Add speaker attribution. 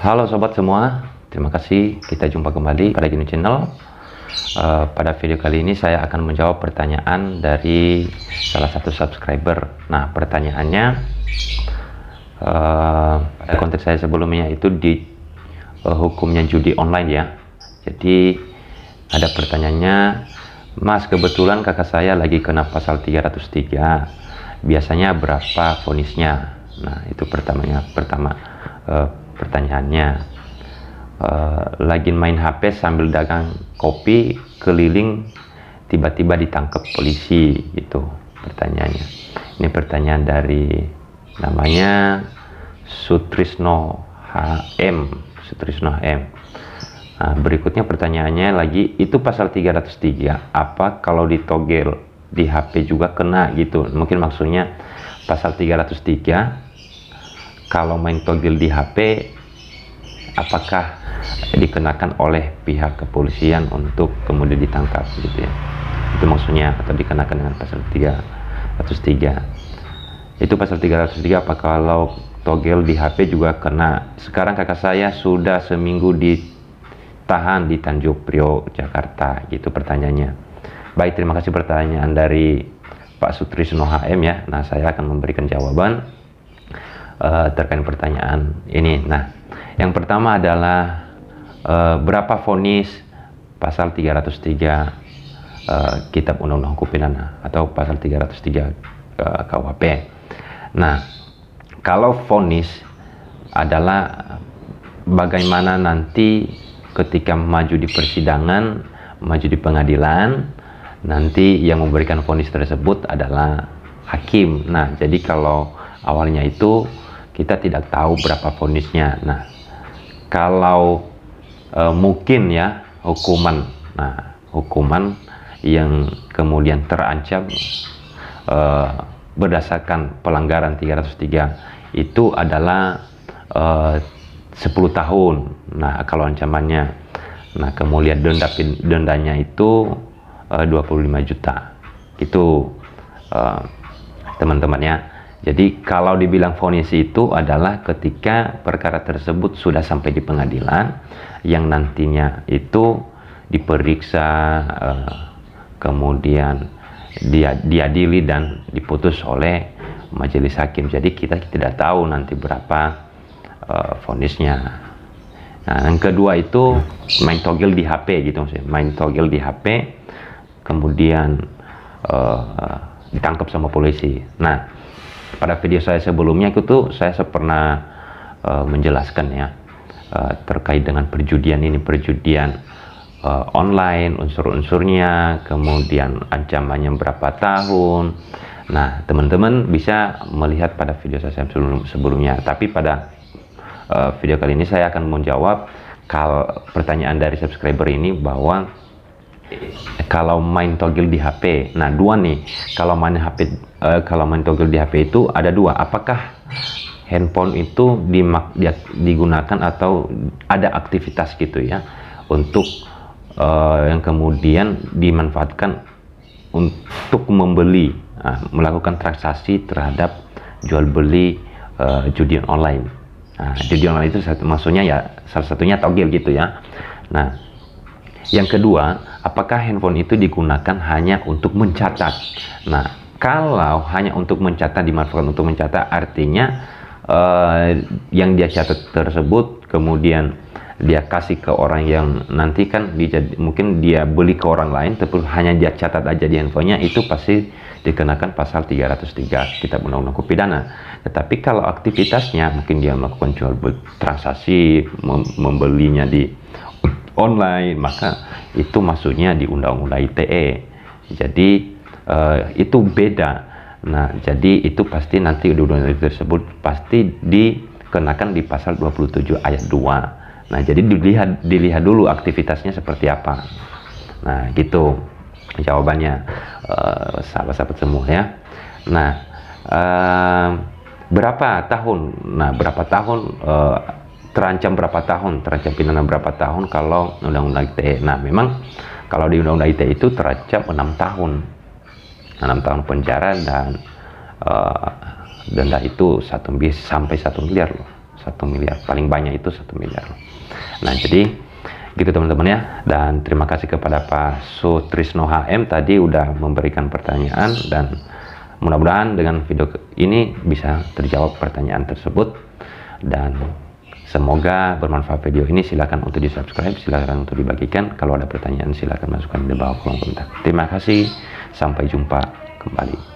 Speaker 1: Halo sobat semua, terima kasih kita jumpa kembali pada Gino Channel. Pada video kali ini saya akan menjawab pertanyaan dari salah satu subscriber. Nah, pertanyaannya konteks saya sebelumnya itu di hukumnya judi online ya. Jadi ada pertanyaannya, Mas, kebetulan kakak saya lagi kena pasal 303. Biasanya berapa vonisnya? Nah, itu pertanyaannya. Lagi main HP sambil dagang kopi keliling, tiba-tiba ditangkap polisi, itu pertanyaannya. Ini pertanyaan dari namanya Sutrisno HM. Nah, berikutnya pertanyaannya lagi, itu pasal 303 apa kalau ditogel di HP juga kena gitu? Mungkin maksudnya pasal 303 kalau main togel di HP apakah dikenakan oleh pihak kepolisian untuk kemudian ditangkap gitu ya, itu maksudnya, atau dikenakan dengan pasal 303. Itu pasal 303 apa kalau togel di HP juga kena. Sekarang kakak saya sudah seminggu ditahan di Tanjung Priok, Jakarta, gitu pertanyaannya. Baik, terima kasih pertanyaan dari Pak Sutrisno HM ya. Nah, saya akan memberikan jawaban terkait pertanyaan ini. Nah, yang pertama adalah berapa vonis pasal 303 Kitab Undang-Undang Hukum Pidana atau pasal 303 KUHP. Nah, kalau vonis adalah bagaimana nanti ketika maju di persidangan, maju di pengadilan, nanti yang memberikan vonis tersebut adalah hakim. Nah, jadi kalau awalnya itu kita tidak tahu berapa vonisnya. Nah, kalau mungkin ya hukuman, nah hukuman yang kemudian terancam berdasarkan pelanggaran 303 itu adalah 10 tahun. Nah, kalau ancamannya, nah kemudian dendanya itu 25 juta. Itu teman-teman ya. Jadi kalau dibilang vonis itu adalah ketika perkara tersebut sudah sampai di pengadilan, yang nantinya itu diperiksa, kemudian diadili dan diputus oleh majelis hakim. Jadi kita tidak tahu nanti berapa vonisnya. Nah, yang kedua itu main togel di HP gitu maksudnya. Main togel di HP kemudian ditangkap sama polisi. Nah, pada video saya sebelumnya itu saya pernah menjelaskan ya terkait dengan perjudian ini, perjudian online, unsur-unsurnya, kemudian ancamannya berapa tahun. Nah, teman-teman bisa melihat pada video saya sebelumnya. Tapi pada video kali ini saya akan menjawab pertanyaan dari subscriber ini bahwa kalau main togel di HP, nah dua nih, kalau main togel di HP itu ada dua. Apakah handphone itu digunakan atau ada aktivitas gitu ya untuk yang kemudian dimanfaatkan untuk membeli, melakukan transaksi terhadap jual beli judi online. Nah, judi online itu maksudnya ya salah satunya togel gitu ya. Nah, yang kedua, apakah handphone itu digunakan hanya untuk mencatat? Nah, kalau hanya untuk mencatat, dimanfaatkan untuk mencatat, artinya yang dia catat tersebut kemudian dia kasih ke orang yang nanti kan mungkin dia beli ke orang lain, tapi hanya dia catat aja di handphonenya, itu pasti dikenakan pasal 303 Kitab Undang-Undang Hukum Pidana. Tetapi kalau aktivitasnya mungkin dia melakukan jual beli transaksi, membelinya di online, maka itu masuknya di Undang-Undang ITE. Jadi itu beda. Nah, jadi itu pasti nanti di undang-undang tersebut pasti dikenakan di pasal 27 ayat 2. Nah, jadi dilihat dulu aktivitasnya seperti apa. Nah, gitu jawabannya sahabat-sahabat semua ya. Nah, berapa tahun? Nah, berapa tahun terancam pidana berapa tahun kalau Undang-Undang ITE. Nah, memang kalau di Undang-Undang ITE itu terancam 6 tahun. 6 tahun penjara dan denda itu sampai 1 miliar loh. 1 miliar, paling banyak itu 1 miliar. Nah, jadi gitu teman-teman ya, dan terima kasih kepada Pak Sutrisno HM tadi udah memberikan pertanyaan, dan mudah-mudahan dengan video ini bisa terjawab pertanyaan tersebut, dan semoga bermanfaat video ini. Silakan untuk di subscribe, silakan untuk dibagikan. Kalau ada pertanyaan silakan masukkan di bawah kolom komentar. Terima kasih, sampai jumpa kembali.